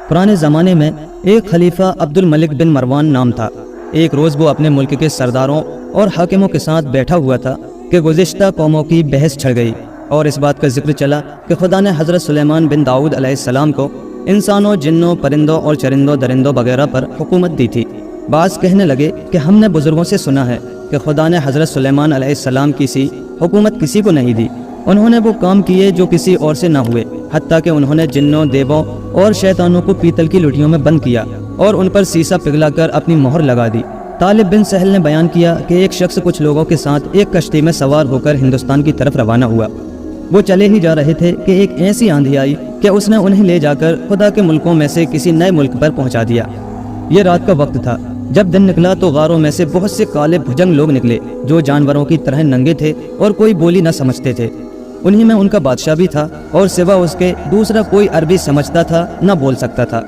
پرانے زمانے میں ایک خلیفہ عبد الملک بن مروان نام تھا۔ ایک روز وہ اپنے ملک کے سرداروں اور حاکموں کے ساتھ بیٹھا ہوا تھا کہ گزشتہ قوموں کی بحث چھڑ گئی اور اس بات کا ذکر چلا کہ خدا نے حضرت سلیمان بن داؤد علیہ السلام کو انسانوں، جنوں، پرندوں اور چرندوں درندوں وغیرہ پر حکومت دی تھی۔ بعض کہنے لگے کہ ہم نے بزرگوں سے سنا ہے کہ خدا نے حضرت سلیمان علیہ السلام کی سی حکومت کسی کو نہیں دی، انہوں نے وہ کام کیے جو کسی اور سے نہ ہوئے، حتیٰ کہ انہوں نے جنوں، دیووں اور شیطانوں کو پیتل کی لٹیوں میں بند کیا اور ان پر سیسا پگھلا کر اپنی مہر لگا دی۔ طالب بن سہل نے بیان کیا کہ ایک شخص کچھ لوگوں کے ساتھ ایک کشتی میں سوار ہو کر ہندوستان کی طرف روانہ ہوا۔ وہ چلے ہی جا رہے تھے کہ ایک ایسی آندھی آئی کہ اس نے انہیں لے جا کر خدا کے ملکوں میں سے کسی نئے ملک پر پہنچا دیا۔ یہ رات کا وقت تھا۔ جب دن نکلا تو غاروں میں سے بہت سے کالے بھجنگ لوگ نکلے جو جانوروں کی طرح ننگے تھے اور کوئی بولی نہ سمجھتے تھے۔ انہی میں ان کا بادشاہ بھی تھا اور سوا اس کے دوسرا کوئی عربی سمجھتا تھا نہ بول سکتا تھا۔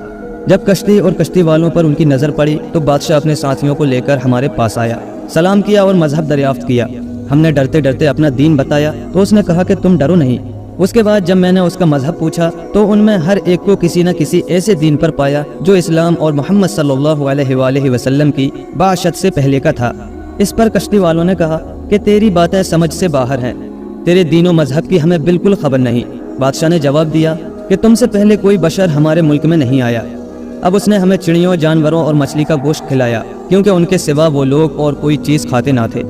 جب کشتی اور کشتی والوں پر ان کی نظر پڑی تو بادشاہ اپنے ساتھیوں کو لے کر ہمارے پاس آیا، سلام کیا اور مذہب دریافت کیا۔ ہم نے ڈرتے ڈرتے اپنا دین بتایا تو اس نے کہا کہ تم ڈرو نہیں۔ اس کے بعد جب میں نے اس کا مذہب پوچھا تو ان میں ہر ایک کو کسی نہ کسی ایسے دین پر پایا جو اسلام اور محمد صلی اللہ علیہ وآلہ وسلم کی بعثت سے پہلے کا تھا۔ اس پر کشتی والوں نے کہا کہ تیری باتیں سمجھ سے باہر ہیں، تیرے دین و مذہب کی ہمیں بالکل خبر نہیں۔ بادشاہ نے جواب دیا کہ تم سے پہلے کوئی بشر ہمارے ملک میں نہیں آیا۔ اب اس نے ہمیں چڑیوں، جانوروں اور مچھلی کا گوشت کھلایا کیونکہ ان کے سوا وہ لوگ اور کوئی چیز کھاتے نہ تھے۔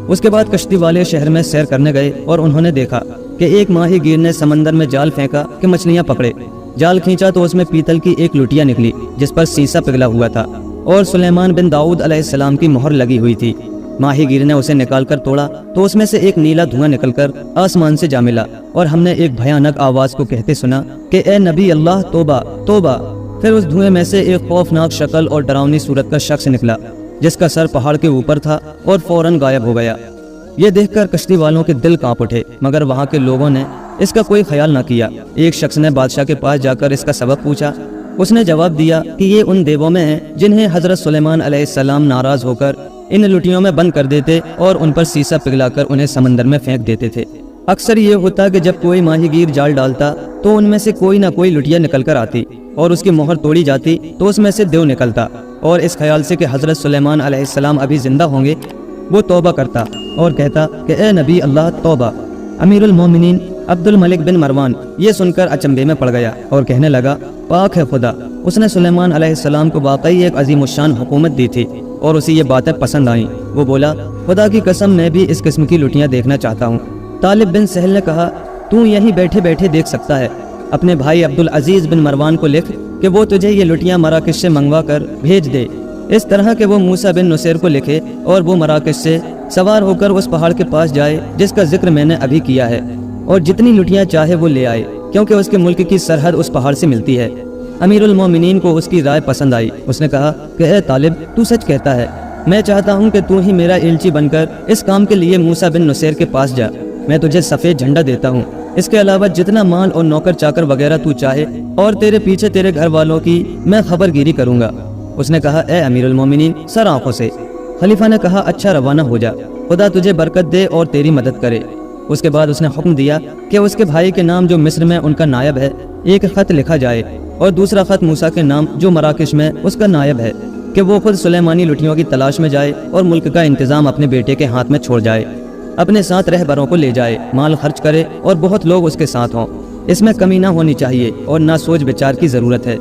اس کے بعد کشتی والے شہر میں سیر کرنے گئے اور انہوں نے دیکھا کہ ایک ماہی گیر نے سمندر میں جال پھینکا کہ مچھلیاں پکڑے۔ جال کھینچا تو اس میں پیتل کی ایک لٹیا نکلی جس پر سیسا پگھلا ہوا تھا اور سلیمان بن داؤد علیہ السلام کی مہر لگی ہوئی تھی۔ ماہی گیر نے اسے نکال کر توڑا تو اس میں سے ایک نیلا دھواں نکل کر آسمان سے جا ملا اور ہم نے ایک بھیانک آواز کو کہتے سنا کہ اے نبی اللہ، توبہ توبہ۔ پھر اس دھوئیں میں سے ایک خوفناک شکل اور ڈراؤنی صورت کا شخص نکلا جس کا سر پہاڑ کے اوپر تھا اور فوراً غائب ہو گیا۔ یہ دیکھ کر کشتی والوں کے دل کانپ اٹھے مگر وہاں کے لوگوں نے اس کا کوئی خیال نہ کیا۔ ایک شخص نے بادشاہ کے پاس جا کر اس کا سبب پوچھا۔ اس نے جواب دیا کہ یہ ان دیووں میں ہیں جنہیں حضرت سلیمان علیہ السلام ناراض ہو کر ان لٹیوں میں بند کر دیتے اور ان پر سیسا پگھلا کر انہیں سمندر میں پھینک دیتے تھے۔ اکثر یہ ہوتا کہ جب کوئی ماہی گیر جال ڈالتا تو ان میں سے کوئی نہ کوئی لٹیا نکل کر آتی اور اس کی مہر توڑی جاتی تو اس میں سے دیو نکلتا، اور اس خیال سے کہ حضرت سلیمان علیہ السلام ابھی زندہ ہوں گے وہ توبہ کرتا اور کہتا کہ اے نبی اللہ، توبہ۔ امیر المومنین عبد الملک بن مروان یہ سن کر اچنبے میں پڑ گیا اور کہنے لگا پاک ہے خدا، اس نے سلیمان علیہ السلام کو واقعی ایک عظیم الشان حکومت دی تھی اور اسے یہ باتیں پسند آئیں۔ وہ بولا خدا کی قسم میں بھی اس قسم کی لٹیاں دیکھنا چاہتا ہوں۔ طالب بن سہل نے کہا تو یہیں بیٹھے بیٹھے دیکھ سکتا ہے، اپنے بھائی عبدالعزیز بن مروان کو لکھ کہ وہ تجھے یہ لٹیاں مراکش سے منگوا کر بھیج دے، اس طرح کہ وہ موسیٰ بن نصیر کو لکھے اور وہ مراکش سے سوار ہو کر اس پہاڑ کے پاس جائے جس کا ذکر میں نے ابھی کیا ہے، اور جتنی لٹیاں چاہے وہ لے آئے کیونکہ اس کے ملک کی سرحد اس پہاڑ سے ملتی ہے۔ امیر المومنین کو اس کی رائے پسند آئی۔ اس نے کہا کہ اے طالب، تو سچ کہتا ہے، میں چاہتا ہوں کہ تو ہی میرا ایلچی بن کر اس کام کے لیے موسیٰ بن نصیر کے پاس جا، میں تجھے سفید جھنڈا دیتا ہوں، اس کے علاوہ جتنا مال اور نوکر چاکر وغیرہ تو چاہے، اور تیرے پیچھے تیرے گھر والوں کی میں خبر گیری کروں گا۔ اس نے کہا اے امیر المومنین، سر آنکھوں سے۔ خلیفہ نے کہا اچھا، روانہ ہو جا، خدا تجھے برکت دے اور تیری مدد کرے۔ اس کے بعد اس نے حکم دیا کہ اس کے بھائی کے نام جو مصر میں ان کا نائب ہے ایک خط لکھا جائے اور دوسرا خط موسیٰ کے نام جو مراکش میں اس کا نائب ہے کہ وہ خود سلیمانی لٹیوں کی تلاش میں جائے اور ملک کا انتظام اپنے بیٹے کے ہاتھ میں چھوڑ جائے، اپنے ساتھ رہبروں کو لے جائے، مال خرچ کرے اور بہت لوگ اس کے ساتھ ہوں، اس میں کمی نہ ہونی چاہیے اور نہ سوچ بچار کی ضرورت ہے۔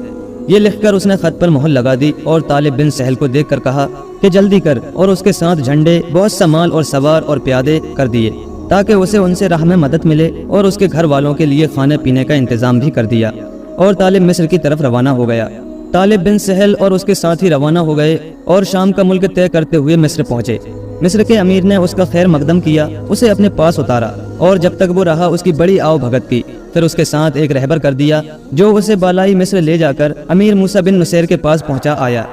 یہ لکھ کر اس نے خط پر مہر لگا دی اور طالب بن سہل کو دیکھ کر کہا کہ جلدی کر، اور اس کے ساتھ جھنڈے، بہت سا مال اور سوار اور پیادے کر دیے تاکہ اسے ان سے راہ میں مدد ملے، اور اس کے گھر والوں کے لیے کھانے پینے کا انتظام بھی کر دیا، اور طالب مصر کی طرف روانہ ہو گیا۔ طالب بن سہل اور اس کے ساتھی روانہ ہو گئے اور شام کا ملک طے کرتے ہوئے مصر پہنچے۔ مصر کے امیر نے اس کا خیر مقدم کیا، اسے اپنے پاس اتارا اور جب تک وہ رہا اس کی بڑی آؤ بھگت کی، پھر اس کے ساتھ ایک رہبر کر دیا جو اسے بالائی مصر لے جا کر امیر موسیٰ بن نصیر کے پاس پہنچا آیا۔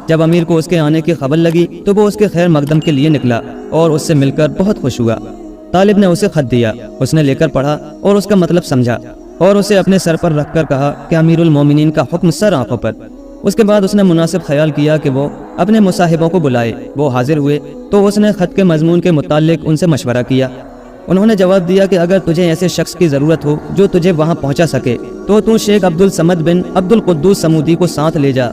جب امیر کو اس کے آنے کی خبر لگی تو وہ اس کے خیر مقدم کے لیے نکلا اور اس سے مل کر بہت خوش ہوا۔ طالب نے اسے خط دیا، اس نے لے کر پڑھا اور اس کا مطلب سمجھا اور اسے اپنے سر پر رکھ کر کہا کہ امیر المومنین کا حکم سر آنکھوں پر۔ اس کے بعد اس نے مناسب خیال کیا کہ وہ اپنے مصاحبوں کو بلائے۔ وہ حاضر ہوئے تو اس نے خط کے مضمون کے متعلق ان سے مشورہ کیا۔ انہوں نے جواب دیا کہ اگر تجھے ایسے شخص کی ضرورت ہو جو تجھے وہاں پہنچا سکے تو شیخ عبد الصمد بن عبد القدوس سمودی کو ساتھ لے جا،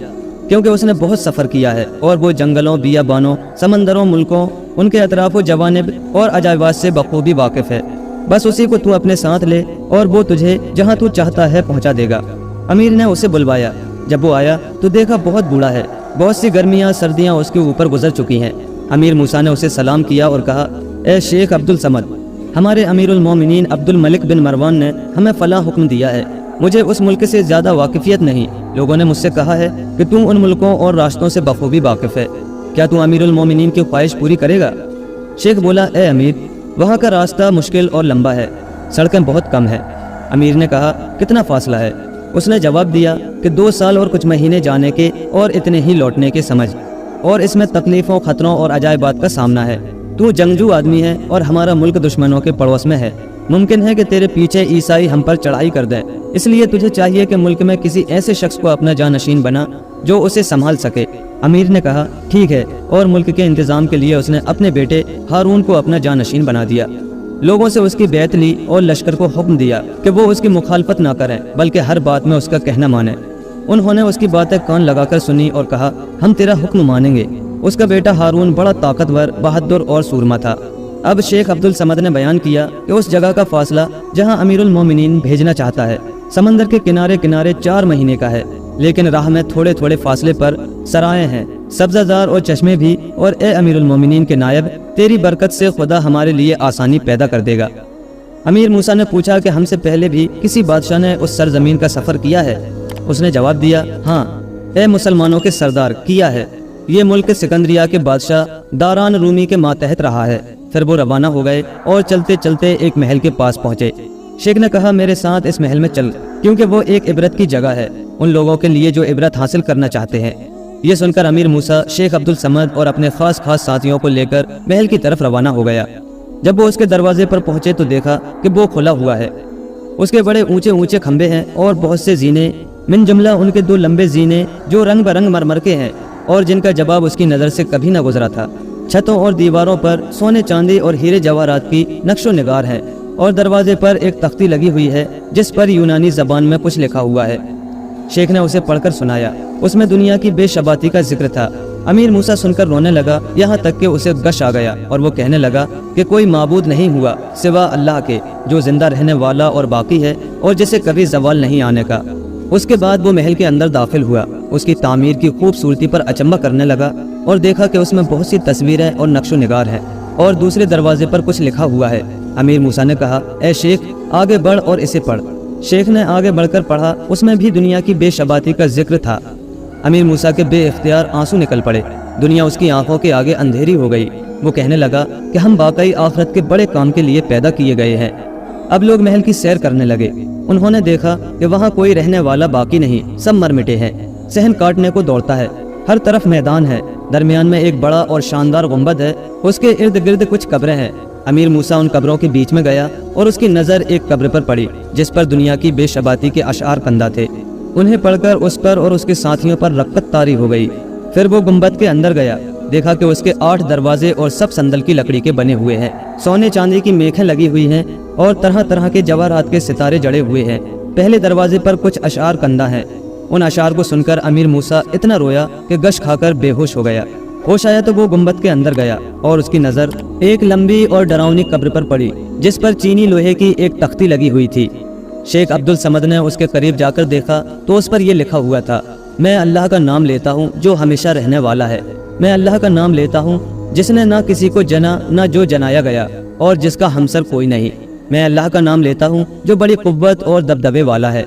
کیونکہ اس نے بہت سفر کیا ہے اور وہ جنگلوں، بیابانوں، سمندروں، ملکوں، ان کے اطراف و جوانب اور عجائبات سے بخوبی واقف ہے۔ بس اسی کو تو اپنے ساتھ لے اور وہ تجھے جہاں تو چاہتا ہے پہنچا دے گا۔ امیر نے اسے بلوایا۔ جب وہ آیا تو دیکھا بہت بوڑھا ہے، بہت سی گرمیاں، سردیاں اس کے اوپر گزر چکی ہیں۔ امیر موسیٰ نے اسے سلام کیا اور کہا، اے شیخ عبد الصمد، ہمارے امیر المومنین عبد الملک بن مروان نے ہمیں فلاں حکم دیا ہے۔ مجھے اس ملک سے زیادہ واقفیت نہیں، لوگوں نے مجھ سے کہا ہے کہ تم ان ملکوں اور راستوں سے بخوبی واقف ہے، کیا تم امیر المومنین کی خواہش پوری کرے گا؟ شیخ بولا، اے امیر، وہاں کا راستہ مشکل اور لمبا ہے، سڑکیں بہت کم ہیں۔ امیر نے کہا، کتنا فاصلہ ہے؟ اس نے جواب دیا کہ 2 سال اور کچھ مہینے جانے کے اور اتنے ہی لوٹنے کے سمجھ، اور اس میں تکلیفوں، خطروں اور عجائبات کا سامنا ہے۔ تو جنگجو آدمی ہے اور ہمارا ملک دشمنوں کے پڑوس میں ہے، ممکن ہے کہ تیرے پیچھے عیسائی ہم پر چڑھائی کر دیں، اس لیے تجھے چاہیے کہ ملک میں کسی ایسے شخص کو اپنا جانشین بنا جو اسے سنبھال سکے۔ امیر نے کہا، ٹھیک ہے، اور ملک کے انتظام کے لیے اس نے اپنے بیٹے ہارون کو اپنا جانشین بنا دیا۔ لوگوں سے اس کی بیعت لی اور لشکر کو حکم دیا کہ وہ اس کی مخالفت نہ کریں بلکہ ہر بات میں اس کا کہنا مانیں۔ انہوں نے اس کی باتیں کان لگا کر سنی اور کہا، ہم تیرا حکم مانیں گے۔ اس کا بیٹا ہارون بڑا طاقتور، بہادر اور سورما تھا۔ اب شیخ عبد الصمد نے بیان کیا کہ اس جگہ کا فاصلہ جہاں امیر المومنین بھیجنا چاہتا ہے سمندر کے کنارے کنارے 4 مہینے کا ہے، لیکن راہ میں تھوڑے تھوڑے فاصلے پر سرائیں ہیں، سبزہ زار اور چشمے بھی، اور اے امیر المومنین کے نائب، تیری برکت سے خدا ہمارے لیے آسانی پیدا کر دے گا۔ امیر موسیٰ نے پوچھا کہ ہم سے پہلے بھی کسی بادشاہ نے اس سرزمین کا سفر کیا ہے؟ اس نے جواب دیا، ہاں اے مسلمانوں کے سردار، کیا ہے۔ یہ ملک سکندریہ کے بادشاہ داران رومی کے ماتحت رہا ہے۔ پھر وہ روانہ ہو گئے اور چلتے چلتے ایک محل کے پاس پہنچے۔ شیخ نے کہا، میرے ساتھ اس محل میں چل، کیونکہ وہ ایک عبرت کی جگہ ہے ان لوگوں کے لیے جو عبرت حاصل کرنا چاہتے ہیں۔ یہ سن کر امیر موسیٰ شیخ عبد الصمد اور اپنے خاص ساتھیوں کو لے کر محل کی طرف روانہ ہو گیا۔ جب وہ اس کے دروازے پر پہنچے تو دیکھا کہ وہ کھلا ہوا ہے۔ اس کے بڑے اونچے اونچے کھمبے ہیں اور بہت سے زینے، من جملہ ان کے 2 لمبے زینے جو رنگ برنگ مرمر کے ہیں اور جن کا جواب اس کی نظر سے کبھی نہ گزرا تھا۔ چھتوں اور دیواروں پر سونے، چاندی اور ہیرے جواہرات کی نقش و نگار ہے، اور دروازے پر ایک تختی لگی ہوئی ہے جس پر یونانی زبان میں کچھ لکھا ہوا ہے۔ شیخ نے اسے پڑھ کر سنایا۔ اس میں دنیا کی بے شباتی کا ذکر تھا۔ امیر موسیٰ سن کر رونے لگا، یہاں تک کہ اسے غش آ گیا اور وہ کہنے لگا کہ کوئی معبود نہیں ہوا سوا اللہ کے، جو زندہ رہنے والا اور باقی ہے اور جسے کبھی زوال نہیں آنے کا۔ اس کے بعد وہ محل کے اندر داخل ہوا، اس کی تعمیر کی خوبصورتی پر اچنبھا کرنے لگا اور دیکھا کہ اس میں بہت سی تصویریں اور نقش و نگار ہیں، اور دوسرے دروازے پر کچھ لکھا ہوا ہے۔ امیر موسیٰ نے کہا، اے شیخ، آگے بڑھ اور اسے پڑھ۔ شیخ نے آگے بڑھ کر پڑھا، اس میں بھی دنیا کی بے شباتی کا ذکر تھا۔ امیر موسیٰ کے بے اختیار آنسو نکل پڑے، دنیا اس کی آنکھوں کے آگے اندھیری ہو گئی۔ وہ کہنے لگا کہ ہم واقعی آخرت کے بڑے کام کے لیے پیدا کیے گئے ہیں۔ اب لوگ محل کی سیر کرنے لگے۔ انہوں نے دیکھا کہ وہاں کوئی رہنے والا باقی نہیں، سب مر مٹے ہیں۔ صحن کاٹنے کو دوڑتا ہے، ہر طرف میدان ہے، درمیان میں ایک بڑا اور شاندار گنبد ہے، اس کے ارد گرد کچھ قبریں ہیں۔ امیر موسیٰ ان قبروں کے بیچ میں گیا اور اس کی نظر ایک قبر پر پڑی جس پر دنیا کی بے شباتی کے اشعار کندہ تھے۔ انہیں پڑھ کر اس پر اور اس کے ساتھیوں پر رغبت طاری ہو گئی۔ پھر وہ گنبد کے اندر گیا، دیکھا کہ اس کے 8 دروازے اور سب صندل کی لکڑی کے بنے ہوئے ہیں، سونے چاندی کی میخیں لگی ہوئی ہیں اور طرح طرح کے جواہرات کے ستارے جڑے ہوئے ہیں۔ پہلے دروازے پر کچھ اشعار کندہ ہیں۔ ان اشعار کو سن کر امیر موسیٰ اتنا رویا کہ غش کھا کر بے ہوش ہو گیا۔ ہوش آیا تو وہ گنبد کے اندر گیا اور اس کی نظر ایک لمبی اور ڈراؤنی قبر پر پڑی جس پر چینی لوہے کی ایک تختی لگی ہوئی تھی۔ شیخ عبد الصمد نے اس کے قریب جا کر دیکھا تو اس پر یہ لکھا ہوا تھا، میں اللہ کا نام لیتا ہوں جو ہمیشہ رہنے والا ہے، میں اللہ کا نام لیتا ہوں جس نے نہ کسی کو جنا نہ جو جنایا گیا اور جس کا ہمسر کوئی نہیں، میں اللہ کا نام لیتا ہوں جو بڑی قوت اور دبدبے والا ہے،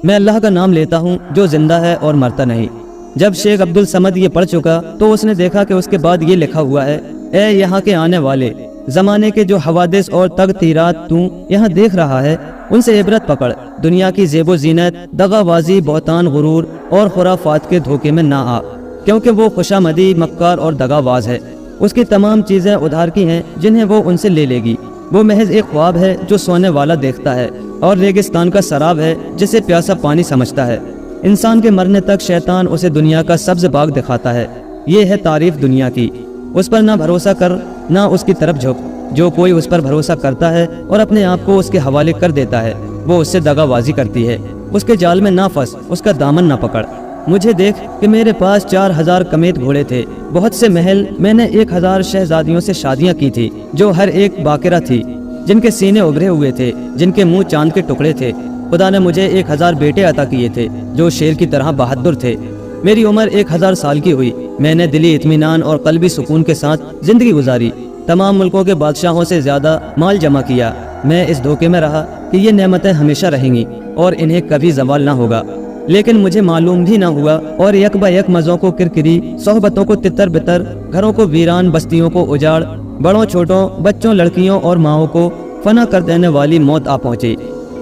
میں اللہ کا نام لیتا ہوں جو زندہ ہے اور مرتا نہیں۔ جب شیخ عبد الصمد یہ پڑھ چکا تو اس نے دیکھا کہ اس کے بعد یہ لکھا ہوا ہے، اے یہاں کے آنے والے، زمانے کے جو حوادث اور تغیرات تو یہاں دیکھ رہا ہے ان سے عبرت پکڑ، دنیا کی زیب و زینت، دغا بازی، بہتان، غرور اور خرافات کے دھوکے میں نہ آ، کیونکہ وہ خوشامدی، مکار اور دغا باز ہے۔ اس کی تمام چیزیں ادھار کی ہیں جنہیں وہ ان سے لے لے گی۔ وہ محض ایک خواب ہے جو سونے والا دیکھتا ہے اور ریگستان کا سراب ہے جسے پیاسا پانی سمجھتا ہے۔ انسان کے مرنے تک شیطان اسے دنیا کا سبز باغ دکھاتا ہے۔ یہ ہے تعریف دنیا کی، اس پر نہ بھروسہ کر نہ اس کی طرف جھک، جو کوئی اس پر بھروسہ کرتا ہے اور اپنے آپ کو اس کے حوالے کر دیتا ہے وہ اس سے دغا بازی کرتی ہے۔ اس کے جال میں نہ پھنس، اس کا دامن نہ پکڑ۔ مجھے دیکھ کہ میرے پاس 4000 کمیت گھوڑے تھے، بہت سے محل، میں نے 1000 شہزادیوں سے شادیاں کی تھی جو ہر ایک باقرہ تھی، جن کے سینے ابھرے ہوئے تھے، جن کے منہ چاند کے ٹکڑے تھے۔ خدا نے مجھے 1000 بیٹے عطا کیے تھے جو شیر کی طرح بہادر تھے۔ میری عمر 1000 سال کی ہوئی، میں نے دلی اطمینان اور قلبی سکون کے ساتھ زندگی گزاری، تمام ملکوں کے بادشاہوں سے زیادہ مال جمع کیا۔ میں اس دھوکے میں رہا کہ یہ نعمتیں ہمیشہ رہیں گی اور انہیں کبھی زوال نہ ہوگا، لیکن مجھے معلوم بھی نہ ہوا اور یک بہ یک مزوں کو کرکری، صحبتوں کو تتر بتر، گھروں کو ویران، بستیوں کو اجاڑ، بڑوں چھوٹوں، بچوں لڑکیوں اور ماؤں کو فنا کر دینے والی موت آ پہنچی۔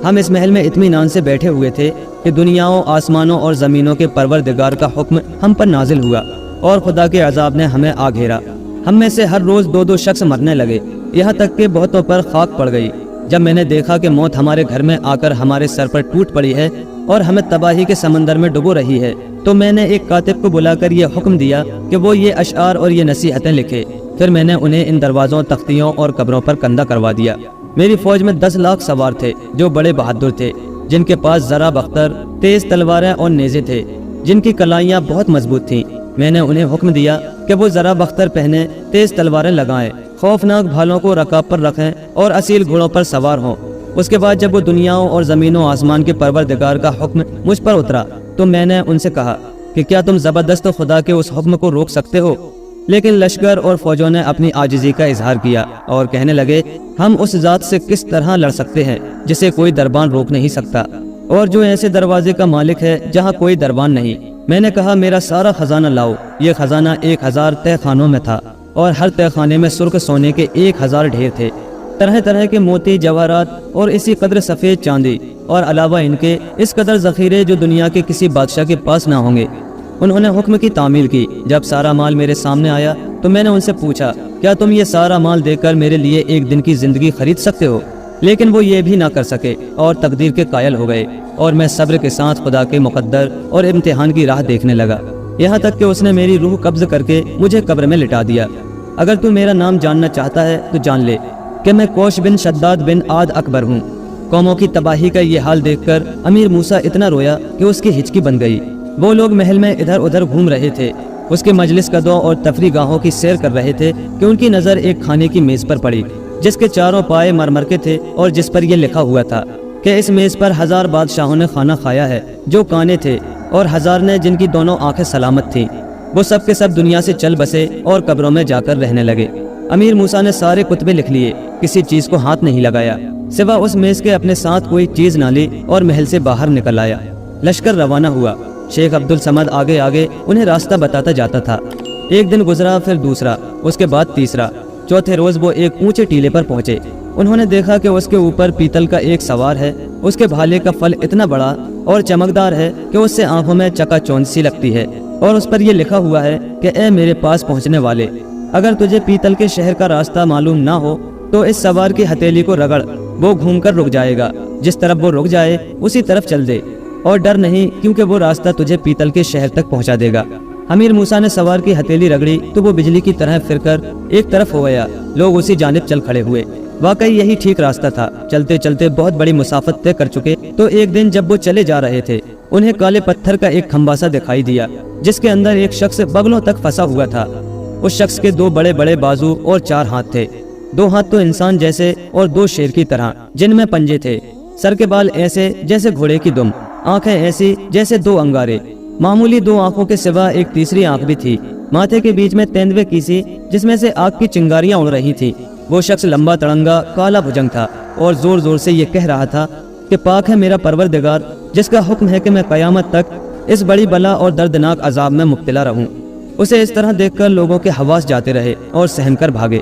ہم اس محل میں اطمینان سے بیٹھے ہوئے تھے کہ دنیاؤں، آسمانوں اور زمینوں کے پروردگار کا حکم ہم پر نازل ہوا اور خدا کے عذاب نے ہمیں آ گھیرا۔ ہم میں سے ہر روز 2 شخص مرنے لگے، یہاں تک کہ بہتوں پر خاک پڑ گئی۔ جب میں نے دیکھا کہ موت ہمارے گھر میں آ کر ہمارے سر پر ٹوٹ پڑی ہے اور ہمیں تباہی کے سمندر میں ڈبو رہی ہے، تو میں نے ایک کاتب کو بلا کر یہ حکم دیا کہ وہ یہ اشعار اور یہ نصیحتیں لکھے۔ پھر میں نے انہیں ان دروازوں، تختیوں اور قبروں پر کندہ کروا دیا۔ میری فوج میں 10 لاکھ سوار تھے جو بڑے بہادر تھے، جن کے پاس ذرا بختر، تیز تلواریں اور نیزے تھے، جن کی کلائیاں بہت مضبوط تھیں۔ میں نے انہیں حکم دیا کہ وہ ذرا بختر پہنے، تیز تلواریں لگائیں، خوفناک بھالوں کو رکاب پر رکھیں اور اصیل گھوڑوں پر سوار ہوں۔ اس کے بعد جب وہ دنیاؤں اور زمینوں آسمان کے پروردگار کا حکم مجھ پر اترا تو میں نے ان سے کہا کہ کیا تم زبردست خدا کے اس حکم کو روک سکتے ہو؟ لیکن لشکر اور فوجوں نے اپنی عاجزی کا اظہار کیا اور کہنے لگے، ہم اس ذات سے کس طرح لڑ سکتے ہیں جسے کوئی دربان روک نہیں سکتا، اور جو ایسے دروازے کا مالک ہے جہاں کوئی دربان نہیں۔ میں نے کہا، میرا سارا خزانہ لاؤ۔ یہ خزانہ 1000 تہہ خانوں میں تھا اور ہر تہہ خانے میں سرخ سونے کے 1000 ڈھیر تھے، طرح طرح کے موتی، جواہرات اور اسی قدر سفید چاندی، اور علاوہ ان کے اس قدر ذخیرے جو دنیا کے کسی بادشاہ کے پاس نہ ہوں گے۔ انہوں نے حکم کی تعمیل کی۔ جب سارا مال میرے سامنے آیا تو میں نے ان سے پوچھا، کیا تم یہ سارا مال دے کر میرے لیے ایک دن کی زندگی خرید سکتے ہو؟ لیکن وہ یہ بھی نہ کر سکے اور تقدیر کے قائل ہو گئے، اور میں صبر کے ساتھ خدا کے مقدر اور امتحان کی راہ دیکھنے لگا، یہاں تک کہ اس نے میری روح قبض کر کے مجھے قبر میں لٹا دیا۔ اگر تو میرا نام جاننا چاہتا ہے تو جان لے کہ میں کوش بن شداد بن عاد اکبر ہوں۔ قوموں کی تباہی کا یہ حال دیکھ کر امیر موسیٰ اتنا رویا کہ اس کی ہچکی بن گئی۔ وہ لوگ محل میں ادھر ادھر گھوم رہے تھے، اس کے مجلس قدوں اور تفریح گاہوں کی سیر کر رہے تھے کہ ان کی نظر ایک کھانے کی میز پر پڑی جس کے چاروں پائے مرمر کے تھے اور جس پر یہ لکھا ہوا تھا کہ اس میز پر 1000 بادشاہوں نے کھانا کھایا ہے جو کانے تھے، اور 1000 نے جن کی دونوں آنکھیں سلامت تھیں۔ وہ سب کے سب دنیا سے چل بسے اور قبروں میں جا کر رہنے لگے۔ امیر موسیٰ نے سارے کتبے لکھ لیے، کسی چیز کو ہاتھ نہیں لگایا، سوا اس میز کے اپنے ساتھ کوئی چیز نہ لی، اور محل سے باہر نکل آیا۔ لشکر روانہ ہوا۔ شیخ عبدالصمد آگے آگے انہیں راستہ بتاتا جاتا تھا۔ ایک دن گزرا، پھر دوسرا، اس کے بعد تیسرا۔ چوتھے روز وہ ایک اونچے ٹیلے پر پہنچے۔ انہوں نے دیکھا کہ اس کے اوپر پیتل کا ایک سوار ہے، اس کے بھالے کا پھل اتنا بڑا اور چمکدار ہے کہ اس سے آنکھوں میں چکا چوند سی لگتی ہے، اور اس پر یہ لکھا ہوا ہے کہ اے میرے پاس پہنچنے والے، اگر تجھے پیتل کے شہر کا راستہ معلوم نہ ہو تو اس سوار کی ہتھیلی کو رگڑ، وہ گھوم کر رک جائے گا، جس طرف وہ رک جائے اسی طرف چل دے، اور ڈر نہیں کیونکہ وہ راستہ تجھے پیتل کے شہر تک پہنچا دے گا۔ امیر موسیٰ نے سوار کی ہتھیلی رگڑی تو وہ بجلی کی طرح پھر کر ایک طرف ہو گیا۔ لوگ اسی جانب چل کھڑے ہوئے۔ واقعی یہی ٹھیک راستہ تھا۔ چلتے چلتے بہت بڑی مسافت طے کر چکے تو ایک دن جب وہ چلے جا رہے تھے، انہیں کالے پتھر کا ایک کھمبا سا دکھائی دیا جس کے اندر ایک شخص بغلوں تک پھنسا ہوا تھا۔ اس شخص کے 2 بڑے بڑے بازو اور 4 ہاتھ تھے، 2 ہاتھ تو انسان جیسے اور 2 شیر کی طرح جن میں پنجے تھے، سر کے بال ایسے جیسے گھوڑے کی دم، آنکھیں ایسی جیسے 2 انگارے، معمولی 2 آنکھوں کے سوا ایک تیسری آنکھ بھی تھی، ماتھے کے بیچ میں تیندوے کی سی جس میں سے آگ کی چنگاریاں اڑ رہی تھیں۔ وہ شخص لمبا تڑنگا کالا بھجنگ تھا اور زور زور سے یہ کہہ رہا تھا کہ پاک ہے میرا پروردگار جس کا حکم ہے کہ میں قیامت تک اس بڑی بلا اور دردناک عذاب میں مبتلا رہوں۔ اسے اس طرح دیکھ کر لوگوں کے حواس جاتے رہے اور سہم کر بھاگے۔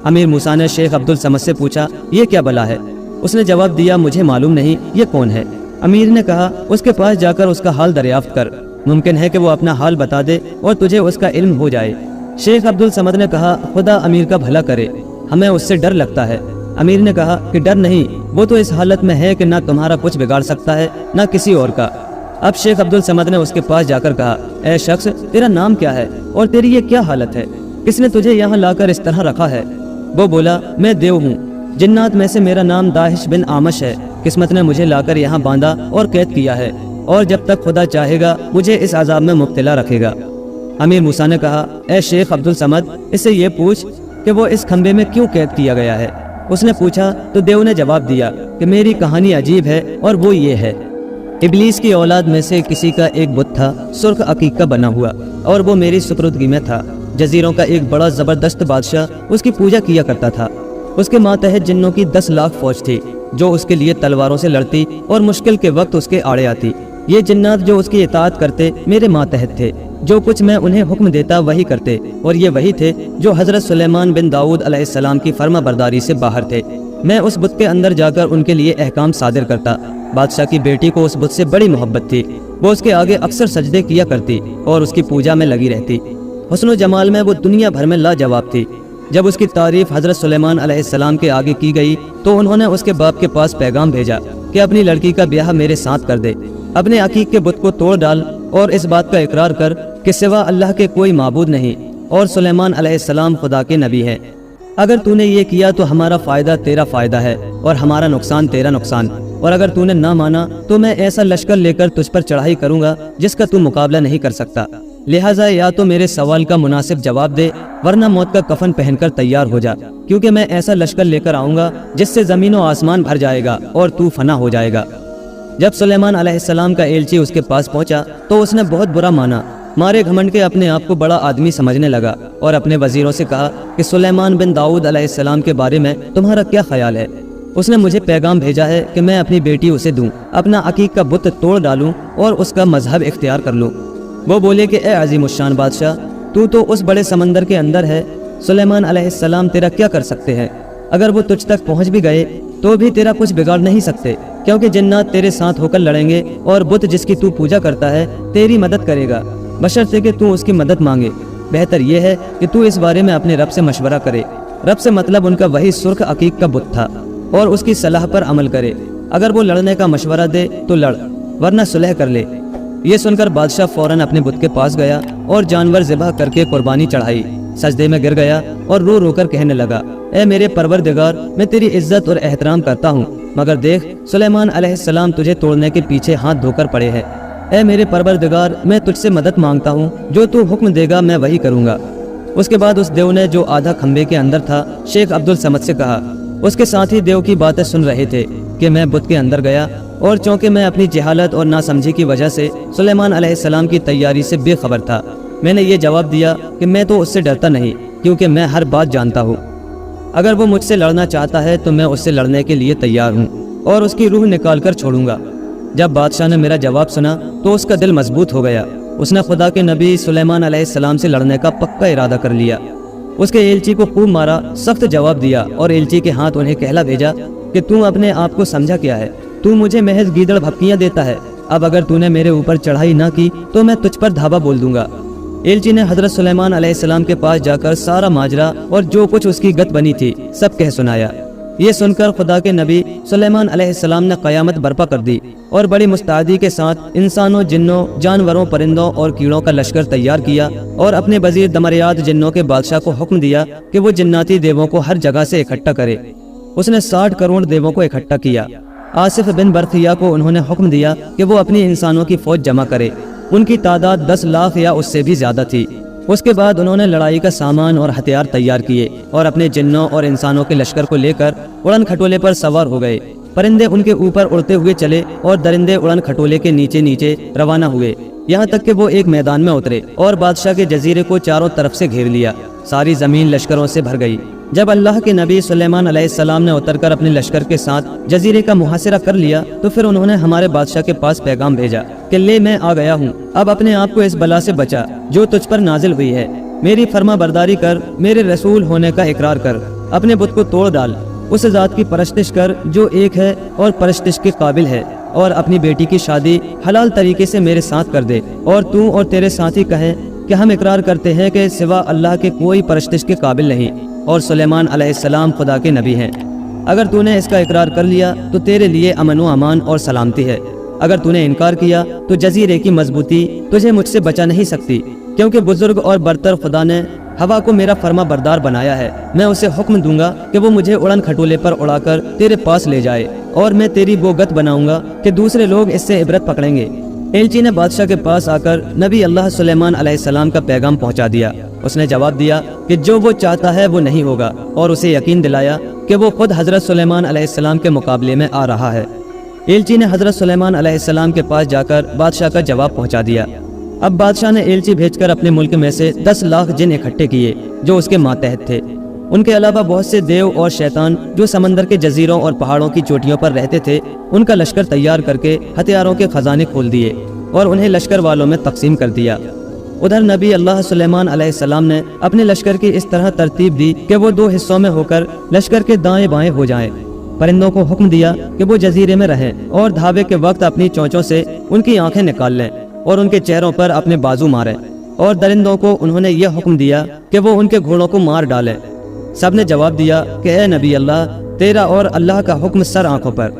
امیر موسیٰ نے شیخ عبدالصمد سے پوچھا، یہ کیا بلا ہے؟ اس نے جواب دیا، مجھے معلوم نہیں، یہ کون ہے؟ امیر نے کہا، اس کے پاس جا کر اس کا حال دریافت کر، ممکن ہے کہ وہ اپنا حال بتا دے اور تجھے اس کا علم ہو جائے۔ شیخ عبدالصمد نے کہا، خدا امیر کا بھلا کرے، ہمیں اس سے ڈر لگتا ہے۔ امیر نے کہا کہ ڈر نہیں، وہ تو اس حالت میں ہے کہ نہ تمہارا کچھ بگاڑ سکتا ہے نہ کسی اور کا۔ اب شیخ عبدالصمد نے اس کے پاس جا کر کہا، اے شخص، تیرا نام کیا ہے اور تیری یہ کیا حالت ہے؟ کس نے تجھے یہاں لا کر اس طرح رکھا ہے؟ وہ بولا میں دیو ہوں، جنات میں سے میرا نام داہش بن آمش ہے، قسمت نے مجھے لا کر یہاں باندھا اور قید کیا ہے، اور جب تک خدا چاہے گا مجھے اس عذاب میں مبتلا رکھے گا۔ امیر موسیٰ نے کہا اے شیخ عبدالصمد، اس سے یہ پوچھ کہ وہ اس کھمبے میں کیوں قید کیا گیا ہے۔ اس نے پوچھا تو دیو نے جواب دیا کہ میری کہانی عجیب ہے اور وہ یہ ہے، ابلیس کی اولاد میں سے کسی کا ایک بت تھا سرخ عقیق کا بنا ہوا، اور وہ میری سپردگی میں تھا۔ جزیروں کا ایک بڑا زبردست بادشاہ اس کی پوجا کیا کرتا تھا۔ اس کے ماتحت جنوں کی 10 لاکھ فوج تھی جو اس کے لیے تلواروں سے لڑتی اور مشکل کے وقت اس کے آڑے آتی۔ یہ جنات جو اس کی اطاعت کرتے میرے ماتحت تھے، جو کچھ میں انہیں حکم دیتا وہی کرتے، اور یہ وہی تھے جو حضرت سلیمان بن داؤد علیہ السلام کی فرما برداری سے باہر تھے۔ میں اس بت کے اندر جا کر ان کے لیے احکام صادر کرتا۔ بادشاہ کی بیٹی کو اس بت سے بڑی محبت تھی، وہ اس کے آگے اکثر سجدے کیا کرتی اور اس کی پوجا میں لگی رہتی۔ حسن و جمال میں وہ دنیا بھر میں لاجواب تھی۔ جب اس کی تعریف حضرت سلیمان علیہ السلام کے آگے کی گئی تو انہوں نے اس کے باپ کے پاس پیغام بھیجا کہ اپنی لڑکی کا بیاہ میرے ساتھ کر دے، اپنے عقیق کے بت کو توڑ ڈال اور اس بات کا اقرار کر کہ سوا اللہ کے کوئی معبود نہیں اور سلیمان علیہ السلام خدا کے نبی ہے۔ اگر تو نے یہ کیا تو ہمارا فائدہ تیرا فائدہ ہے اور ہمارا نقصان تیرا نقصان، اور اگر تو نے نہ مانا تو میں ایسا لشکر لے کر تجھ پر چڑھائی کروں گا جس کا تو مقابلہ نہیں کر سکتا۔ لہٰذا یا تو میرے سوال کا مناسب جواب دے ورنہ موت کا کفن پہن کر تیار ہو جا، کیونکہ میں ایسا لشکر لے کر آؤں گا جس سے زمین و آسمان بھر جائے گا اور تو فنا ہو جائے گا۔ جب سلیمان علیہ السلام کا ایلچی اس کے پاس پہنچا تو اس نے بہت برا مانا، مارے گھمنڈ کے اپنے آپ کو بڑا آدمی سمجھنے لگا، اور اپنے وزیروں سے کہا کہ سلیمان بن داؤد علیہ السلام کے بارے میں تمہارا کیا خیال ہے؟ اس نے مجھے پیغام بھیجا ہے کہ میں اپنی بیٹی اسے دوں، اپنا عقیق کا بت توڑ ڈالوں اور اس کا مذہب اختیار کر لوں۔ وہ بولے کہ اے عظیم الشان بادشاہ، تو اس بڑے سمندر کے اندر ہے، سلیمان علیہ السلام تیرا کیا کر سکتے ہیں؟ اگر وہ تجھ تک پہنچ بھی گئے تو بھی تیرا کچھ بگاڑ نہیں سکتے، کیونکہ جنات تیرے ساتھ ہو کر لڑیں گے اور بت جس کی تو پوجا کرتا ہے تیری مدد کرے گا، بشرطے کہ تو اس کی مدد مانگے۔ بہتر یہ ہے کہ تو اس بارے میں اپنے رب سے مشورہ کرے۔ رب سے مطلب ان کا وہی سرخ عقیق کا بت تھا، اور اس کی صلاح پر عمل کرے۔ اگر وہ لڑنے کا مشورہ دے تو لڑ، ورنہ صلح کر لے۔ یہ سن کر بادشاہ فوراً اپنے بت کے پاس گیا اور جانور ذبح کر کے قربانی چڑھائی، سجدے میں گر گیا اور رو رو کر کہنے لگا اے میرے پروردگار، میں تیری عزت اور احترام کرتا ہوں، مگر دیکھ سلیمان علیہ السلام تجھے توڑنے کے پیچھے ہاتھ دھو کر پڑے ہیں۔ اے میرے پروردگار، میں تجھ سے مدد مانگتا ہوں، جو تو حکم دے گا میں وہی کروں گا۔ اس کے بعد اس دیو نے جو آدھا کھمبے کے اندر تھا شیخ عبدالصمد سے کہا، اس کے ساتھی دیو کی باتیں سن رہے تھے کہ میں بت کے اندر گیا، اور چونکہ میں اپنی جہالت اور ناسمجھی کی وجہ سے سلیمان علیہ السلام کی تیاری سے بے خبر تھا، میں نے یہ جواب دیا کہ میں تو اس سے ڈرتا نہیں، کیونکہ میں ہر بات جانتا ہوں۔ اگر وہ مجھ سے لڑنا چاہتا ہے تو میں اس سے لڑنے کے لیے تیار ہوں اور اس کی روح نکال کر چھوڑوں گا۔ جب بادشاہ نے میرا جواب سنا تو اس کا دل مضبوط ہو گیا، اس نے خدا کے نبی سلیمان علیہ السلام سے لڑنے کا پکا ارادہ کر لیا۔ اس کے ایلچی کو خوب مارا، سخت جواب دیا، اور ایلچی کے ہاتھ انہیں کہلا بھیجا کہ تم اپنے آپ کو سمجھا کیا ہے؟ تو مجھے محض گیدڑ بھپکیاں دیتا ہے۔ اب اگر تو نے میرے اوپر چڑھائی نہ کی تو میں تجھ پر دھاوا بول دوں گا۔ ایلچی نے حضرت سلیمان علیہ السلام کے پاس جا کر سارا ماجرا اور جو کچھ اس کی گت بنی تھی سب کہہ سنایا۔ یہ سن کر خدا کے نبی سلیمان علیہ السلام نے قیامت برپا کر دی اور بڑی مستعدی کے ساتھ انسانوں، جنوں، جانوروں، پرندوں اور کیڑوں کا لشکر تیار کیا، اور اپنے وزیر دمریات جنوں کے بادشاہ کو حکم دیا کہ وہ جناتی دیووں کو ہر جگہ سے اکٹھا کرے۔ اس نے 60 کروڑ دیووں کو اکٹھا کیا۔ آصف بن برخیا کو انہوں نے حکم دیا کہ وہ اپنی انسانوں کی فوج جمع کرے، ان کی تعداد 10 لاکھ یا اس سے بھی زیادہ تھی۔ اس کے بعد انہوں نے لڑائی کا سامان اور ہتھیار تیار کیے اور اپنے جنوں اور انسانوں کے لشکر کو لے کر اڑن کھٹولے پر سوار ہو گئے۔ پرندے ان کے اوپر اڑتے ہوئے چلے اور درندے اڑن کھٹولے کے نیچے نیچے روانہ ہوئے، یہاں تک کہ وہ ایک میدان میں اترے اور بادشاہ کے جزیرے کو چاروں طرف سے گھیر لیا۔ ساری زمین لشکروں سے بھر گئی۔ جب اللہ کے نبی سلیمان علیہ السلام نے اتر کر اپنے لشکر کے ساتھ جزیرے کا محاصرہ کر لیا تو پھر انہوں نے ہمارے بادشاہ کے پاس پیغام بھیجا کہ لے میں آ گیا ہوں، اب اپنے آپ کو اس بلا سے بچا جو تجھ پر نازل ہوئی ہے، میری فرما برداری کر، میرے رسول ہونے کا اقرار کر، اپنے بت کو توڑ ڈال، اس ذات کی پرستش کر جو ایک ہے اور پرستش کے قابل ہے، اور اپنی بیٹی کی شادی حلال طریقے سے میرے ساتھ کر دے، اور تو اور تیرے ساتھی کہیں کہ ہم اقرار کرتے ہیں کہ سوا اللہ کے کوئی پرستش کے قابل نہیں، اور سلیمان علیہ السلام خدا کے نبی ہیں۔ اگر تو نے اس کا اقرار کر لیا تو تیرے لیے امن و امان اور سلامتی ہے، اگر تو نے انکار کیا تو جزیرے کی مضبوطی تجھے مجھ سے بچا نہیں سکتی، کیونکہ بزرگ اور برتر خدا نے ہوا کو میرا فرما بردار بنایا ہے، میں اسے حکم دوں گا کہ وہ مجھے اڑن کھٹولے پر اڑا کر تیرے پاس لے جائے، اور میں تیری وہ گت بناؤں گا کہ دوسرے لوگ اس سے عبرت پکڑیں گے۔ ایلچی نے بادشاہ کے پاس آ کر نبی اللہ سلیمان علیہ السلام کا پیغام پہنچا دیا۔ اس نے جواب دیا کہ جو وہ چاہتا ہے وہ نہیں ہوگا، اور اسے یقین دلایا کہ وہ خود حضرت سلیمان علیہ السلام کے مقابلے میں آ رہا ہے۔ ایلچی نے حضرت سلیمان علیہ السلام کے پاس جا کر بادشاہ کا جواب پہنچا دیا۔ اب بادشاہ نے ایلچی بھیج کر اپنے ملک میں سے 10 لاکھ جن اکٹھے کیے جو اس کے ماتحت تھے۔ ان کے علاوہ بہت سے دیو اور شیطان جو سمندر کے جزیروں اور پہاڑوں کی چوٹیوں پر رہتے تھے، ان کا لشکر تیار کر کے ہتھیاروں کے خزانے کھول دیے اور انہیں لشکر والوں میں تقسیم کر دیا۔ ادھر نبی اللہ سلیمان علیہ السلام نے اپنے لشکر کی اس طرح ترتیب دی کہ وہ 2 حصوں میں ہو کر لشکر کے دائیں بائیں ہو جائیں۔ پرندوں کو حکم دیا کہ وہ جزیرے میں رہیں اور دھاوے کے وقت اپنی چونچوں سے ان کی آنکھیں نکال لیں اور ان کے چہروں پر اپنے بازو ماریں، اور درندوں کو انہوں نے یہ حکم دیا کہ وہ ان کے گھوڑوں کو مار ڈالیں۔ سب نے جواب دیا کہ اے نبی اللہ، تیرا اور اللہ کا حکم سر آنکھوں پر۔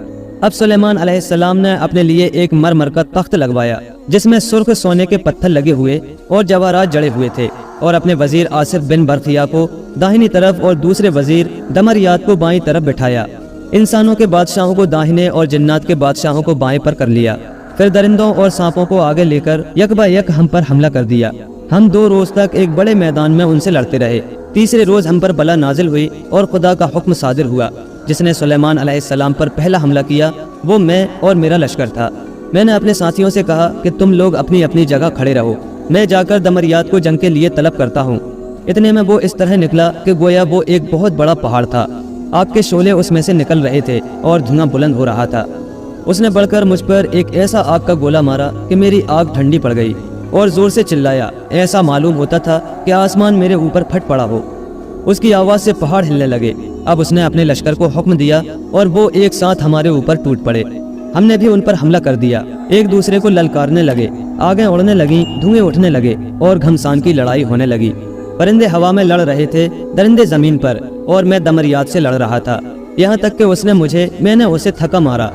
اب سلیمان علیہ السلام نے اپنے لیے ایک مرمر کا تخت لگوایا جس میں سرخ سونے کے پتھر لگے ہوئے اور جواہرات جڑے ہوئے تھے، اور اپنے وزیر آصف بن برقیہ کو داہنی طرف اور دوسرے وزیر دمریات کو بائیں طرف بٹھایا۔ انسانوں کے بادشاہوں کو داہنے اور جنات کے بادشاہوں کو بائیں پر کر لیا۔ پھر درندوں اور سانپوں کو آگے لے کر یک با یک ہم پر حملہ کر دیا۔ ہم 2 روز تک ایک بڑے میدان میں ان سے لڑتے رہے۔ تیسرے روز ہم پر بلا نازل ہوئی اور خدا کا حکم صادر ہوا۔ جس نے سلیمان علیہ السلام پر پہلا حملہ کیا وہ میں اور میرا لشکر تھا۔ میں نے اپنے ساتھیوں سے کہا کہ تم لوگ اپنی اپنی جگہ کھڑے رہو، میں جا کر دمریات کو جنگ کے لیے طلب کرتا ہوں۔ اتنے میں وہ اس طرح نکلا کہ گویا وہ ایک بہت بڑا پہاڑ تھا۔ آگ کے شعلے اس میں سے نکل رہے تھے اور دھواں بلند ہو رہا تھا۔ اس نے بڑھ کر مجھ پر ایک ایسا آگ کا گولا مارا کہ میری آگ ٹھنڈی پڑ گئی، اور زور سے چلایا، ایسا معلوم ہوتا تھا کہ آسمان میرے اوپر پھٹ پڑا ہو۔ اس کی آواز سے پہاڑ ہلنے لگے۔ اب اس نے اپنے لشکر کو حکم دیا اور وہ ایک ساتھ ہمارے اوپر ٹوٹ پڑے۔ ہم نے بھی ان پر حملہ کر دیا، ایک دوسرے کو للکارنے لگے، آگیں اڑنے لگیں، دھوئیں اٹھنے لگے اور گھمسان کی لڑائی ہونے لگی۔ پرندے ہوا میں لڑ رہے تھے، درندے زمین پر، اور میں دمریات سے لڑ رہا تھا، یہاں تک کہ اس نے مجھے، میں نے اسے تھکا مارا۔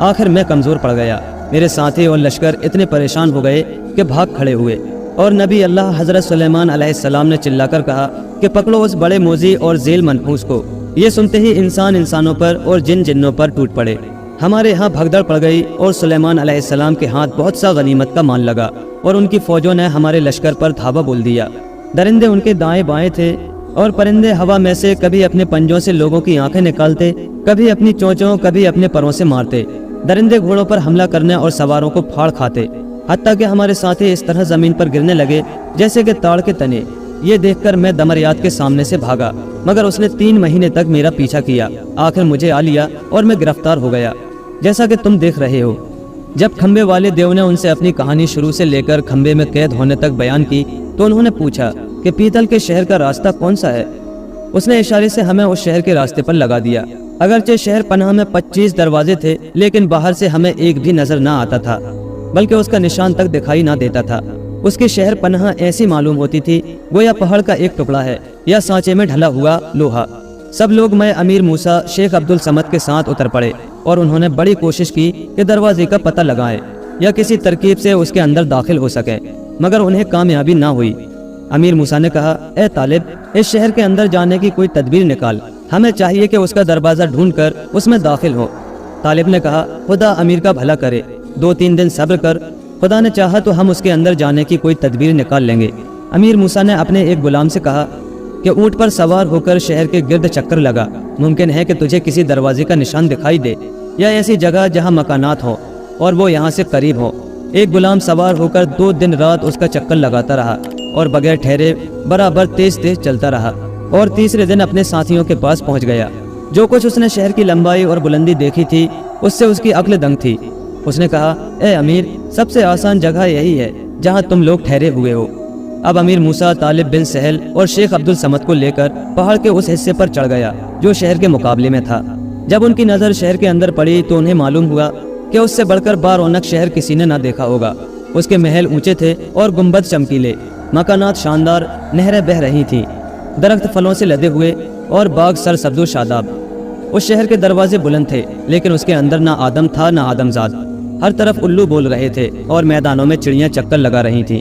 آخر میں کمزور پڑ گیا۔ میرے ساتھی اور لشکر اتنے پریشان ہو گئے کہ بھاگ کھڑے ہوئے، اور نبی اللہ حضرت سلیمان علیہ السلام نے چلا کر کہا کہ پکڑو اس بڑے موذی اور ذیل منحوس کو۔ یہ سنتے ہی انسان انسانوں پر اور جن جنوں پر ٹوٹ پڑے۔ ہمارے ہاں بھگدڑ پڑ گئی، اور سلیمان علیہ السلام کے ہاتھ بہت سا غنیمت کا مال لگا، اور ان کی فوجوں نے ہمارے لشکر پر دھاوا بول دیا۔ درندے ان کے دائیں بائیں تھے، اور پرندے ہوا میں سے کبھی اپنے پنجوں سے لوگوں کی آنکھیں نکالتے، کبھی اپنی چونچوں، کبھی اپنے پروں سے مارتے۔ درندے گھوڑوں پر حملہ کرنے اور سواروں کو پھاڑ کھاتے، حتیٰ کہ ہمارے ساتھی اس طرح زمین پر گرنے لگے جیسے کہ تاڑ کے تنے۔ یہ دیکھ کر میں دمریات کے سامنے سے بھاگا، مگر اس نے 3 مہینے تک میرا پیچھا کیا۔ آخر مجھے آ لیا اور میں گرفتار ہو گیا، جیسا کہ تم دیکھ رہے ہو۔ جب کھمبے والے دیو نے ان سے اپنی کہانی شروع سے لے کر کھمبے میں قید ہونے تک بیان کی تو انہوں نے پوچھا کہ پیتل کے شہر کا راستہ کون سا ہے؟ اس نے اشارے سے ہمیں اس شہر کے راستے پر لگا دیا۔ اگرچہ شہر پناہ میں 25 دروازے تھے، لیکن باہر سے ہمیں ایک بھی نظر نہ آتا تھا، بلکہ اس کا نشان تک دکھائی نہ دیتا تھا۔ اس کی شہر پناہ ایسی معلوم ہوتی تھی گویا پہاڑ کا ایک ٹکڑا ہے یا سانچے میں ڈھلا ہوا لوہا۔ سب لوگ میں امیر موسیٰ شیخ عبد الصمد کے ساتھ اتر پڑے، اور انہوں نے بڑی کوشش کی کہ دروازے کا پتہ لگائیں یا کسی ترکیب سے اس کے اندر داخل ہو سکیں، مگر انہیں کامیابی نہ ہوئی۔ امیر موسیٰ نے کہا، اے طالب، اس شہر کے اندر جانے کی کوئی تدبیر نکال، ہمیں چاہیے کہ اس کا دروازہ ڈھونڈ کر اس میں داخل ہو۔ طالب نے کہا، خدا امیر کا بھلا کرے، 2-3 دن صبر کر، خدا نے چاہا تو ہم اس کے اندر جانے کی کوئی تدبیر نکال لیں گے۔ امیر موسیٰ نے اپنے ایک غلام سے کہا کہ اونٹ پر سوار ہو کر شہر کے گرد چکر لگا، ممکن ہے کہ تجھے کسی دروازے کا نشان دکھائی دے یا ایسی جگہ جہاں مکانات ہوں اور وہ یہاں سے قریب ہوں۔ ایک غلام سوار ہو کر 2 دن رات اس کا چکر لگاتا رہا اور بغیر ٹھہرے برابر تیز چلتا رہا، اور تیسرے دن اپنے ساتھیوں کے پاس پہنچ گیا۔ جو کچھ اس نے شہر کی لمبائی اور بلندی دیکھی تھی اس سے اس کی عقل دنگ تھی۔ اس نے کہا، اے امیر، سب سے آسان جگہ یہی ہے جہاں تم لوگ ٹھہرے ہوئے ہو۔ اب امیر موسیٰ طالب بن سہل اور شیخ عبد الصمد کو لے کر پہاڑ کے اس حصے پر چڑھ گیا جو شہر کے مقابلے میں تھا۔ جب ان کی نظر شہر کے اندر پڑی تو انہیں معلوم ہوا کہ اس سے بڑھ کر بارونق شہر کسی نے نہ دیکھا ہوگا۔ اس کے محل اونچے تھے اور گنبد چمکیلے، مکانات شاندار، نہریں بہہ رہی تھیں، درخت پھلوں سے لدے ہوئے اور باغ سرسبز و شاداب۔ اس شہر کے دروازے بلند تھے، لیکن اس کے اندر نہ آدم تھا نہ آدم زاد۔ ہر طرف الو بول رہے تھے اور میدانوں میں چڑیاں چکر لگا رہی تھیں۔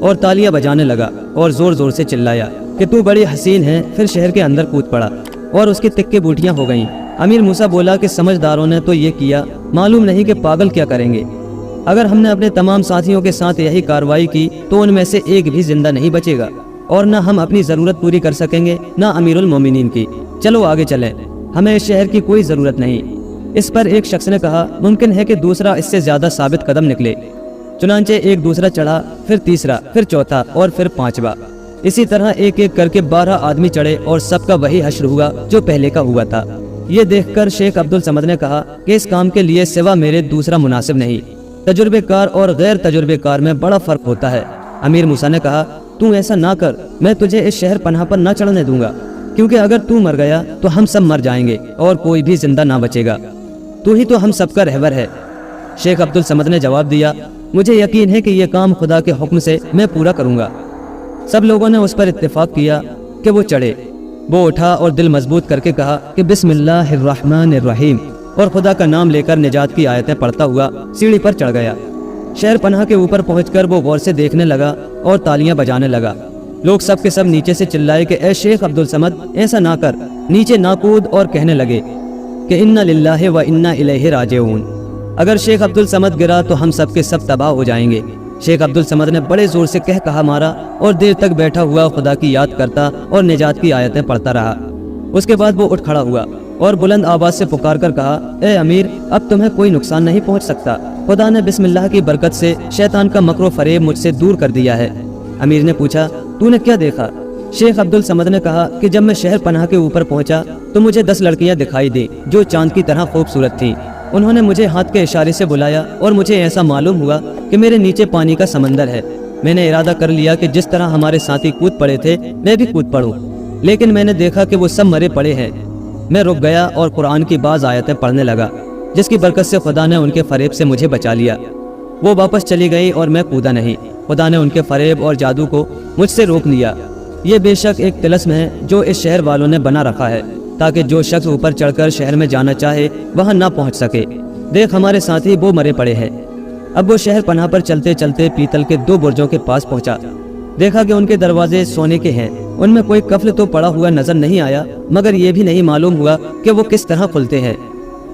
اور تالیاں بجانے لگا اور زور زور سے چلایا کہ تو بڑی حسین ہے، پھر شہر کے اندر کود پڑا اور اس کی تکے بوٹیاں ہو گئیں۔ امیر موسیٰ بولا کہ سمجھداروں نے تو یہ کیا، معلوم نہیں کہ پاگل کیا کریں گے۔ اگر ہم نے اپنے تمام ساتھیوں کے ساتھ یہی کارروائی کی تو ان میں سے ایک بھی زندہ نہیں بچے گا، اور نہ ہم اپنی ضرورت پوری کر سکیں گے نہ امیر المومنین کی۔ چلو آگے چلیں، ہمیں اس شہر کی کوئی ضرورت نہیں۔ اس پر ایک شخص نے کہا ممکن ہے کہ دوسرا اس سے زیادہ ثابت قدم نکلے۔ چنانچہ ایک دوسرا چڑھا، پھر تیسرا، پھر چوتھا اور پھر پانچواں۔ اسی طرح ایک ایک کر کے 12 آدمی چڑھے اور سب کا وہی حشر ہوا جو پہلے کا ہوا تھا۔ یہ دیکھ کر شیخ عبدالصمد نے کہا کہ اس کام کے لیے سوا میرے دوسرا مناسب نہیں۔ تجربے کار اور غیر تجربے کار میں بڑا فرق ہوتا ہے۔ امیر موسیٰ نے کہا تو ایسا نہ کر، میں تجھے اس شہر پناہ پر نہ چڑھنے دوں گا، کیونکہ اگر تو مر گیا تو ہم سب مر جائیں گے اور کوئی بھی زندہ نہ بچے گا، تو ہی تو ہم سب کا رہبر ہے۔ شیخ عبدالصمد نے جواب دیا مجھے یقین ہے کہ یہ کام خدا کے حکم سے میں پورا کروں گا۔ سب لوگوں نے اس پر اتفاق کیا کہ وہ چڑھے۔ وہ اٹھا اور دل مضبوط کر کے کہا کہ بسم اللہ الرحمن الرحیم، اور خدا کا نام لے کر نجات کی آیتیں پڑھتا ہوا سیڑھی پر چڑھ گیا۔ شہر پناہ کے اوپر پہنچ کر وہ غور سے دیکھنے لگا اور تالیاں بجانے لگا۔ لوگ سب کے سب نیچے سے چلائے کہ اے شیخ عبدالصمد ایسا نہ کر، نیچے نہ کود، اور کہنے لگے کہ انا للہ و انا الیہ راجعون۔ اگر شیخ عبدالصمد گرا تو ہم سب کے سب تباہ ہو جائیں گے۔ شیخ عبدالصمد نے بڑے زور سے کہا مارا اور دیر تک بیٹھا ہوا خدا کی یاد کرتا اور نجات کی آیتیں پڑھتا رہا۔ اس کے بعد وہ اٹھ کھڑا ہوا اور بلند آواز سے پکار کر کہا اے امیر، اب تمہیں کوئی نقصان نہیں پہنچ سکتا، خدا نے بسم اللہ کی برکت سے شیطان کا مکر و فریب مجھ سے دور کر دیا ہے۔ امیر نے پوچھا تو نے کیا دیکھا؟ شیخ عبدالصمد نے کہا کہ جب میں شہر پناہ کے اوپر پہنچا تو مجھے 10 لڑکیاں دکھائی دی جو چاند کی طرح خوبصورت تھیں۔ انہوں نے مجھے ہاتھ کے اشارے سے بلایا اور مجھے ایسا معلوم ہوا کہ میرے نیچے پانی کا سمندر ہے۔ میں نے ارادہ کر لیا کہ جس طرح ہمارے ساتھی کود پڑے تھے میں بھی کود پڑوں، لیکن میں نے دیکھا کہ وہ سب مرے پڑے ہیں۔ میں رک گیا اور قرآن کی بعض آیتیں پڑھنے لگا، جس کی برکت سے خدا نے ان کے فریب سے مجھے بچا لیا۔ وہ واپس چلی گئی اور میں کودا نہیں۔ خدا نے ان کے فریب اور جادو کو مجھ سے روک لیا۔ یہ بے شک ایک طلسم ہے جو اس شہر والوں نے بنا رکھا ہے، تاکہ جو شخص اوپر چڑھ کر شہر میں جانا چاہے وہاں نہ پہنچ سکے۔ دیکھ ہمارے ساتھی وہ مرے پڑے ہیں۔ اب وہ شہر پناہ پر چلتے چلتے پیتل کے 2 برجوں کے پاس پہنچا۔ دیکھا کہ ان کے دروازے سونے کے ہیں، ان میں کوئی قفل تو پڑا ہوا نظر نہیں آیا، مگر یہ بھی نہیں معلوم ہوا کہ وہ کس طرح کھلتے ہیں۔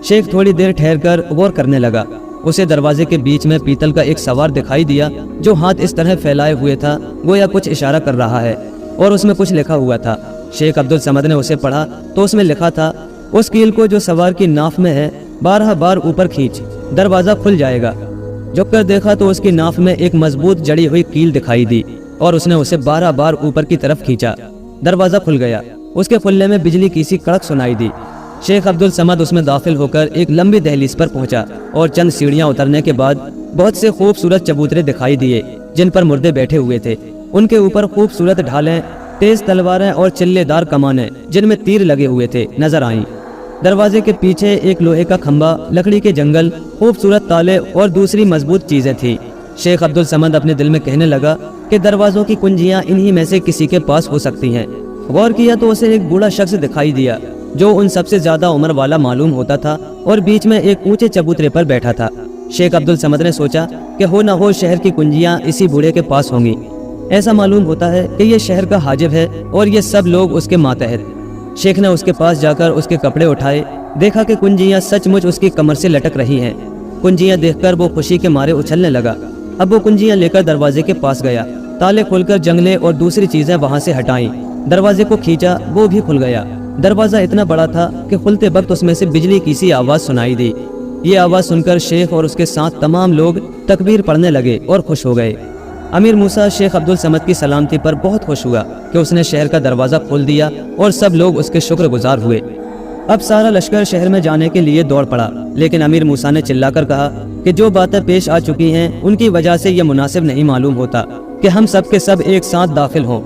شیخ تھوڑی دیر ٹھہر کر غور کرنے لگا۔ اسے دروازے کے بیچ میں پیتل کا ایک سوار دکھائی دیا جو ہاتھ اس طرح پھیلائے ہوئے تھا گویا کچھ اشارہ کر رہا ہے، اور اس میں کچھ لکھا ہوا تھا۔ شیخ عبدالصمد نے اسے پڑھا تو اس میں لکھا تھا اس کیل کو جو سوار کی ناف میں ہے 12 بار اوپر کھینچ، دروازہ کھل جائے گا۔ جھک کر دیکھا تو اس کی ناف میں ایک مضبوط جڑی ہوئی کیل دکھائی دی، اور اس نے اسے 12 بار اوپر کی طرف کھینچا، دروازہ کھل گیا۔ اس کے کھلنے میں بجلی کی سی کڑک سنائی دی۔ شیخ عبدالصمد اس میں داخل ہو کر ایک لمبی دہلیز پر پہنچا، اور چند سیڑھیاں اترنے کے بعد بہت سے خوبصورت چبوترے دکھائی دیے جن پر مردے بیٹھے ہوئے تھے۔ ان کے اوپر خوبصورت ڈھالیں، تیز تلواریں اور چلے دار کمانیں جن میں تیر لگے ہوئے تھے نظر آئیں۔ دروازے کے پیچھے ایک لوہے کا کھمبا، لکڑی کے جنگل، خوبصورت تالے اور دوسری مضبوط چیزیں تھیں۔ شیخ عبدالصمد اپنے دل میں کہنے لگا کہ دروازوں کی کنجیاں انہی میں سے کسی کے پاس ہو سکتی ہیں۔ غور کیا تو اسے ایک بوڑھا شخص دکھائی دیا جو ان سب سے زیادہ عمر والا معلوم ہوتا تھا اور بیچ میں ایک اونچے چبوترے پر بیٹھا تھا۔ شیخ عبدالصمد نے سوچا کہ ہو نہ ہو شہر کی کنجیاں اسی بوڑھے کے پاس ہوں گی۔ ایسا معلوم ہوتا ہے کہ یہ شہر کا حاجب ہے اور یہ سب لوگ اس کے ماتحت۔ شیخ نے اس کے پاس جا کر اس کے کپڑے اٹھائے، دیکھا کہ کنجیاں سچ مچ اس کی کمر سے لٹک رہی ہیں۔ کنجیاں دیکھ کر وہ خوشی کے مارے اچھلنے لگا۔ اب وہ کنجیاں لے کر دروازے کے پاس گیا، تالے کھول کر جنگلے اور دوسری چیزیں وہاں سے ہٹائیں، دروازے کو کھینچا، وہ بھی کھل گیا۔ دروازہ اتنا بڑا تھا کہ کھلتے وقت اس میں سے بجلی کی سی آواز سنائی دی۔ یہ آواز سن کر شیخ اور اس کے ساتھ تمام لوگ تکبیر پڑھنے لگے اور خوش ہو گئے۔ امیر موسیٰ شیخ عبدالصمد کی سلامتی پر بہت خوش ہوا کہ اس نے شہر کا دروازہ کھول دیا اور سب لوگ اس کے شکر گزار ہوئے۔ اب سارا لشکر شہر میں جانے کے لیے دوڑ پڑا، لیکن امیر موسیٰ نے چلا کر کہا کہ جو باتیں پیش آ چکی ہیں ان کی وجہ سے یہ مناسب نہیں معلوم ہوتا کہ ہم سب کے سب ایک ساتھ داخل ہوں،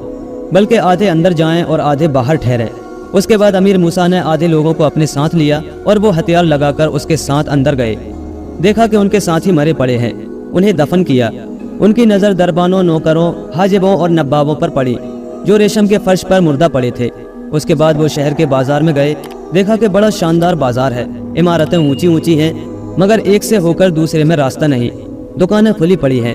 بلکہ آدھے اندر جائیں اور آدھے باہر ٹھہریں۔ اس کے بعد امیر موسیٰ نے آدھے لوگوں کو اپنے ساتھ لیا اور وہ ہتھیار لگا کر اس کے ساتھ اندر گئے۔ دیکھا کہ ان کے ساتھی مرے پڑے ہیں، انہیں دفن کیا۔ ان کی نظر دربانوں، نوکروں، حاجبوں اور نبابوں پر پڑی جو ریشم کے فرش پر مردہ پڑے تھے۔ اس کے بعد وہ شہر کے بازار میں گئے، دیکھا کہ بڑا شاندار بازار ہے، عمارتیں اونچی اونچی ہیں مگر ایک سے ہو کر دوسرے میں راستہ نہیں، دکانیں کھلی پڑی ہیں،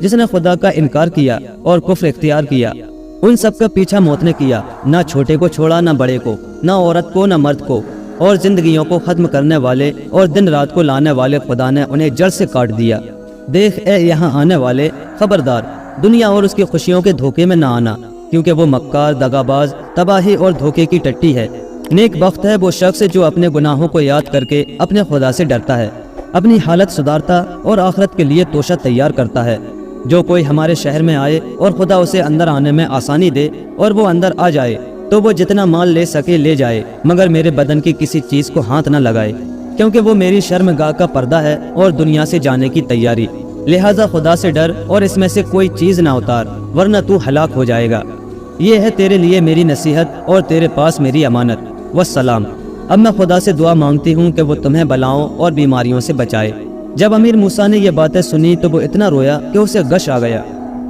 جس نے خدا کا انکار کیا اور کفر اختیار کیا، ان سب کا پیچھا موت نے کیا، نہ چھوٹے کو چھوڑا نہ بڑے کو، نہ عورت کو نہ مرد کو، اور زندگیوں کو ختم کرنے والے اور دن رات کو لانے والے خدا نے انہیں جڑ سے کاٹ دیا۔ دیکھ اے یہاں آنے والے، خبردار دنیا اور اس کی خوشیوں کے دھوکے میں نہ آنا، کیونکہ وہ مکار، دغاباز، تباہی اور دھوکے کی ٹٹی ہے۔ نیک بخت ہے وہ شخص جو اپنے گناہوں کو یاد کر کے اپنے خدا سے ڈرتا ہے، اپنی حالت سدھارتا اور آخرت کے لیے توشہ تیار کرتا ہے۔ جو کوئی ہمارے شہر میں آئے اور خدا اسے اندر آنے میں آسانی دے اور وہ اندر آ جائے تو وہ جتنا مال لے سکے لے جائے، مگر میرے بدن کی کسی چیز کو ہاتھ نہ لگائے، کیونکہ وہ میری شرمگاہ کا پردہ ہے اور دنیا سے جانے کی تیاری۔ لہٰذا خدا سے ڈر اور اس میں سے کوئی چیز نہ اتار، ورنہ تو ہلاک ہو جائے گا۔ یہ ہے تیرے لیے میری نصیحت اور تیرے پاس میری امانت۔ والسلام۔ اب میں خدا سے دعا مانگتی ہوں کہ وہ تمہیں بلاؤں اور بیماریوں سے بچائے۔ جب امیر موسیٰ نے یہ باتیں سنی تو وہ اتنا رویا کہ اسے غش آ گیا۔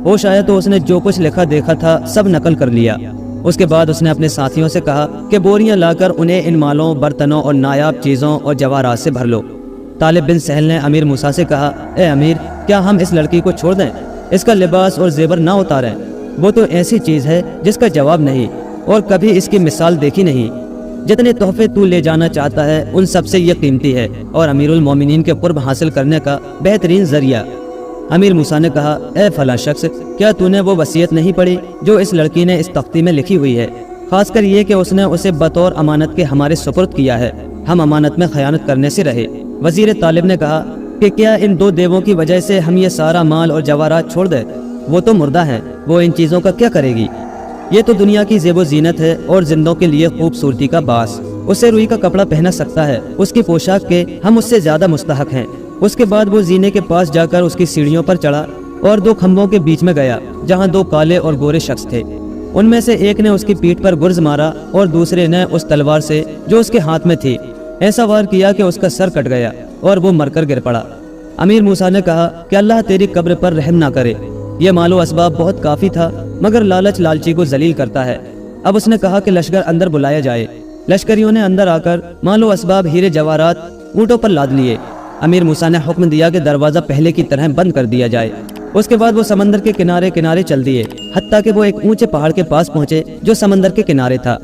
ہوش آیا تو اس نے جو کچھ لکھا دیکھا تھا سب نقل کر لیا۔ اس کے بعد اس نے اپنے ساتھیوں سے کہا کہ بوریاں لا کر انہیں ان مالوں، برتنوں اور نایاب چیزوں اور جواہرات سے بھر لو۔ طالب بن سہل نے امیر موسیٰ سے کہا، اے امیر، کیا ہم اس لڑکی کو چھوڑ دیں؟ اس کا لباس اور زیور نہ اتاریں؟ وہ تو ایسی چیز ہے جس کا جواب نہیں اور کبھی اس کی مثال دیکھی نہیں۔ جتنے تحفے تو لے جانا چاہتا ہے ان سب سے یہ قیمتی ہے اور امیر المومنین کے قرب حاصل کرنے کا بہترین ذریعہ۔ امیر موسیٰ نے کہا، اے فلاں شخص، کیا تو نے وہ وصیت نہیں پڑھی جو اس لڑکی نے اس تختی میں لکھی ہوئی ہے؟ خاص کر یہ کہ اس نے اسے بطور امانت کے ہمارے سپرد کیا ہے، ہم امانت میں خیانت کرنے سے رہے۔ وزیر طالب نے کہا کہ کیا ان دو دیووں کی وجہ سے ہم یہ سارا مال اور جواہرات چھوڑ دیں؟ وہ تو مردہ ہیں، وہ ان چیزوں کا کیا کرے گی؟ یہ تو دنیا کی زیب و زینت ہے اور زندوں کے لیے خوبصورتی کا باعث۔ اسے روئی کا کپڑا پہنا سکتا ہے، اس کی پوشاک کے ہم اس سے زیادہ مستحق ہیں۔ اس کے بعد وہ زینے کے پاس جا کر اس کی سیڑھیوں پر چڑھا اور دو کھمبوں کے بیچ میں گیا جہاں دو کالے اور گورے شخص تھے۔ ان میں سے ایک نے اس کی پیٹھ پر گرز مارا اور دوسرے نے اس تلوار سے جو اس کے ہاتھ میں تھی ایسا وار کیا کہ اس کا سر کٹ گیا اور وہ مر کر گر پڑا۔ امیر موسیٰ نے کہا کہ اللہ تیری قبر پر رحم نہ کرے۔ یہ مال و اسباب بہت کافی تھا، مگر لالچ لالچی کو ذلیل کرتا ہے۔ اب اس نے کہا کہ لشکر اندر بلایا جائے۔ لشکریوں نے اندر آ کر مال و اسباب، ہیرے جواہرات اونٹوں پر لاد لیے۔ امیر موسیٰ نے حکم دیا کہ دروازہ پہلے کی طرح بند کر دیا جائے۔ اس کے بعد وہ سمندر کے کنارے کنارے چل دیے، حتیٰ کہ وہ ایک اونچے پہاڑ کے پاس پہنچے جو سمندر کے کنارے تھا۔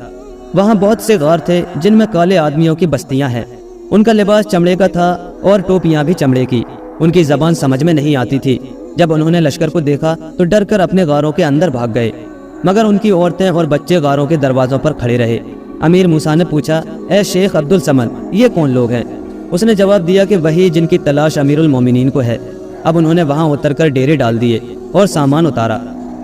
وہاں بہت سے غار تھے جن میں کالے آدمیوں کی بستیاں ہیں۔ ان کا لباس چمڑے کا تھا اور ٹوپیاں بھی چمڑے کی۔ ان کی زبان سمجھ میں نہیں آتی تھی۔ جب انہوں نے لشکر کو دیکھا تو ڈر کر اپنے غاروں کے اندر بھاگ گئے، مگر ان کی عورتیں اور بچے غاروں کے دروازوں پر کھڑے رہے۔ امیر موسیٰ نے پوچھا، اے شیخ عبد الصمد، یہ کون لوگ ہیں؟ اس نے جواب دیا کہ وہی جن کی تلاش امیر المومنین کو ہے۔ اب انہوں نے وہاں اتر کر ڈیرے ڈال دیے اور سامان اتارا۔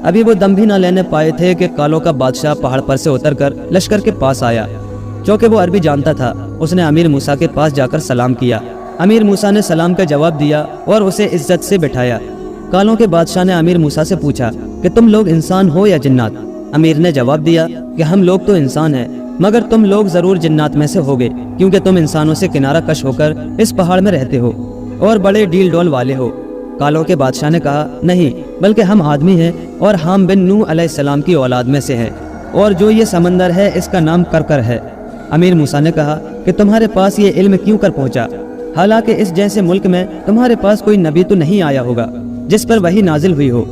ابھی وہ دم بھی نہ لینے پائے تھے کہ کالوں کا بادشاہ پہاڑ پر سے اتر کر لشکر کے پاس آیا۔ چونکہ وہ عربی جانتا تھا، اس نے امیر موسیٰ کے پاس جا کر سلام کیا۔ امیر موسیٰ نے سلام کا جواب دیا اور اسے عزت سے بٹھایا۔ کالوں کے بادشاہ نے امیر موسیٰ سے پوچھا کہ تم لوگ انسان ہو یا جنات؟ امیر نے جواب دیا کہ ہم لوگ تو انسان ہیں، مگر تم لوگ ضرور جنات میں سے ہوگے، کیونکہ تم انسانوں سے کنارہ کش ہو کر اس پہاڑ میں رہتے ہو اور بڑے ڈیل ڈول والے ہو۔ کالوں کے بادشاہ نے کہا، نہیں، بلکہ ہم آدمی ہیں اور حام بن نوح علیہ السلام کی اولاد میں سے ہیں، اور جو یہ سمندر ہے اس کا نام کرکر ہے۔ امیر موسیٰ نے کہا کہ تمہارے پاس یہ علم کیوں کر پہنچا، حالانکہ اس جیسے ملک میں تمہارے پاس کوئی نبی تو نہیں آیا ہوگا جس پر وحی نازل ہوئی ہو۔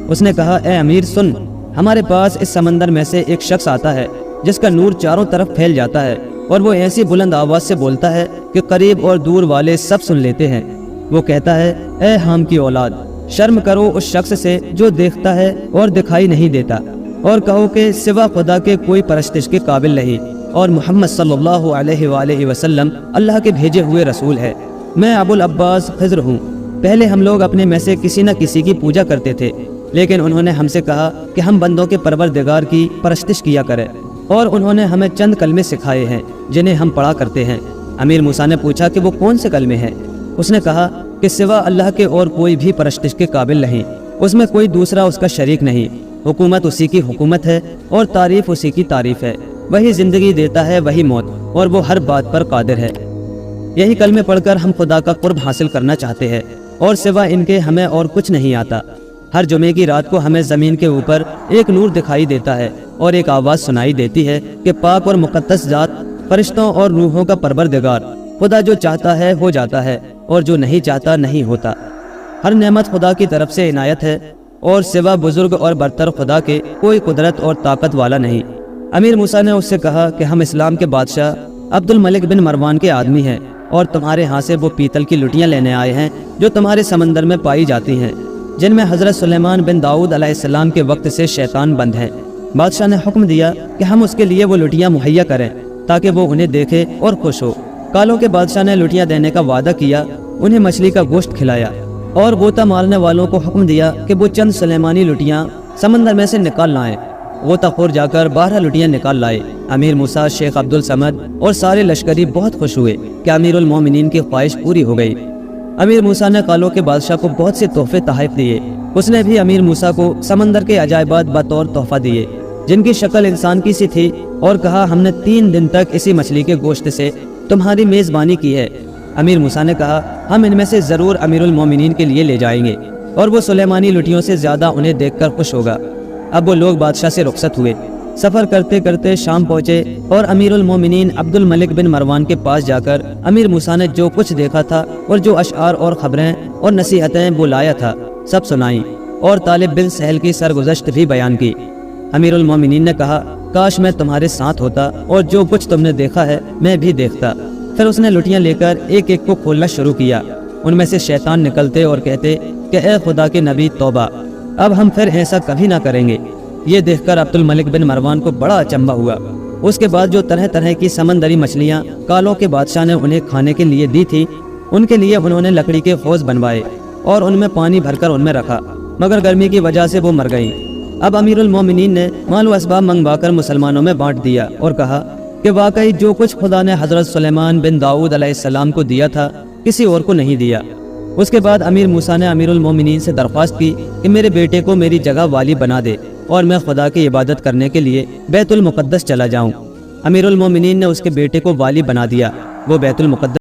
اس نے کہا، اے امیر سن، ہمارے پاس اس سمندر میں سے ایک شخص آتا ہے جس کا نور چاروں طرف پھیل جاتا ہے، اور وہ ایسی بلند آواز سے بولتا ہے کہ قریب اور دور والے سب سن لیتے ہیں۔ وہ کہتا ہے، اے حام کی اولاد، شرم کرو اس شخص سے جو دیکھتا ہے اور دکھائی نہیں دیتا، اور کہو کہ سوا خدا کے کوئی پرستش کے قابل نہیں، اور محمد صلی اللہ علیہ وآلہ وسلم اللہ کے بھیجے ہوئے رسول ہے۔ میں ابو العباس خضر ہوں۔ پہلے ہم لوگ اپنے میں سے کسی نہ کسی کی پوجا کرتے تھے، لیکن انہوں نے ہم سے کہا کہ ہم بندوں کے پروردگار کی پرستش کیا کریں، اور انہوں نے ہمیں چند کلمے سکھائے ہیں جنہیں ہم پڑھا کرتے ہیں۔ امیر موسیٰ نے پوچھا کہ وہ کون سے کلمے ہیں؟ اس نے کہا کہ سوا اللہ کے اور کوئی بھی پرستش کے قابل نہیں، اس میں کوئی دوسرا اس کا شریک نہیں، حکومت اسی کی حکومت ہے اور تعریف اسی کی تعریف ہے، وہی زندگی دیتا ہے وہی موت، اور وہ ہر بات پر قادر ہے۔ یہی کلمے پڑھ کر ہم خدا کا قرب حاصل کرنا چاہتے ہیں، اور سوا ان کے ہمیں اور کچھ نہیں آتا۔ ہر جمعے کی رات کو ہمیں زمین کے اوپر ایک نور دکھائی دیتا ہے اور ایک آواز سنائی دیتی ہے کہ پاک اور مقدس ذات، فرشتوں اور روحوں کا پروردگار، خدا جو چاہتا ہے ہو جاتا ہے اور جو نہیں چاہتا نہیں ہوتا۔ ہر نعمت خدا کی طرف سے عنایت ہے اور سوا بزرگ اور برتر خدا کے کوئی قدرت اور طاقت والا نہیں۔ امیر موسیٰ نے اس سے کہا کہ ہم اسلام کے بادشاہ عبد الملک بن مروان کے آدمی ہیں اور تمہارے ہاں سے وہ پیتل کی لٹیاں لینے آئے ہیں جو تمہارے سمندر میں پائی جاتی ہیں، جن میں حضرت سلیمان بن داؤد علیہ السلام کے وقت سے شیطان بند ہے۔ بادشاہ نے حکم دیا کہ ہم اس کے لیے وہ لٹیاں مہیا کریں تاکہ وہ انہیں دیکھے اور خوش ہو۔ کالوں کے بادشاہ نے لٹیاں دینے کا وعدہ کیا، انہیں مچھلی کا گوشت کھلایا اور غوطہ مارنے والوں کو حکم دیا کہ وہ چند سلیمانی لٹیاں سمندر میں سے نکال لائیں۔ غوطہ خور جا کر 12 لٹیاں نکال لائے۔ امیر موسیٰ، شیخ عبد الصمد اور سارے لشکری بہت خوش ہوئے کہ امیر المومنین کی خواہش پوری ہو گئی۔ امیر موسیٰ نے کالوں کے بادشاہ کو بہت سے تحفے تحائف دیے۔ اس نے بھی امیر موسیٰ کو سمندر کے عجائبات بطور تحفہ دیے جن کی شکل انسان کی سی تھی، اور کہا ہم نے 3 دن تک اسی مچھلی کے گوشت سے تمہاری میزبانی کی ہے۔ امیر موسیٰ نے کہا ہم ان میں سے ضرور امیر المومنین کے لیے لے جائیں گے اور وہ سلیمانی لٹیوں سے زیادہ انہیں دیکھ کر خوش ہوگا۔ اب وہ لوگ بادشاہ سے رخصت ہوئے۔ سفر کرتے کرتے شام پہنچے اور امیر المومنین عبد الملک بن مروان کے پاس جا کر امیر موسیٰ نے جو کچھ دیکھا تھا اور جو اشعار اور خبریں اور نصیحتیں وہ لایا تھا سب سنائیں اور طالب بن سہل کی سرگزشت بھی بیان کی۔ امیر المومنین نے کہا کاش میں تمہارے ساتھ ہوتا اور جو کچھ تم نے دیکھا ہے میں بھی دیکھتا۔ پھر اس نے لٹیاں لے کر ایک ایک کو کھولنا شروع کیا۔ ان میں سے شیطان نکلتے اور کہتے کہ اے خدا کے نبی توبہ، اب ہم پھر ایسا کبھی نہ کریں گے۔ یہ دیکھ کر عبد الملک بن مروان کو بڑا اچنبھا ہوا۔ اس کے بعد جو طرح طرح کی سمندری مچھلیاں کالوں کے بادشاہ نے انہیں کھانے کے لیے دی تھی، ان کے لیے انہوں نے لکڑی کے حوض بنوائے اور ان میں پانی بھر کر ان میں رکھا، مگر گرمی کی وجہ سے وہ مر گئیں۔ اب امیر المومنین نے مال و اسباب منگوا کر مسلمانوں میں بانٹ دیا اور کہا کہ واقعی جو کچھ خدا نے حضرت سلیمان بن داؤد علیہ السلام کو دیا تھا کسی اور کو نہیں دیا۔ اس کے بعد امیر موسیٰ نے امیر المومنین سے درخواست کی کہ میرے بیٹے کو میری جگہ والی بنا دے اور میں خدا کی عبادت کرنے کے لیے بیت المقدس چلا جاؤں۔ امیر المومنین نے اس کے بیٹے کو والی بنا دیا۔ وہ بیت المقدس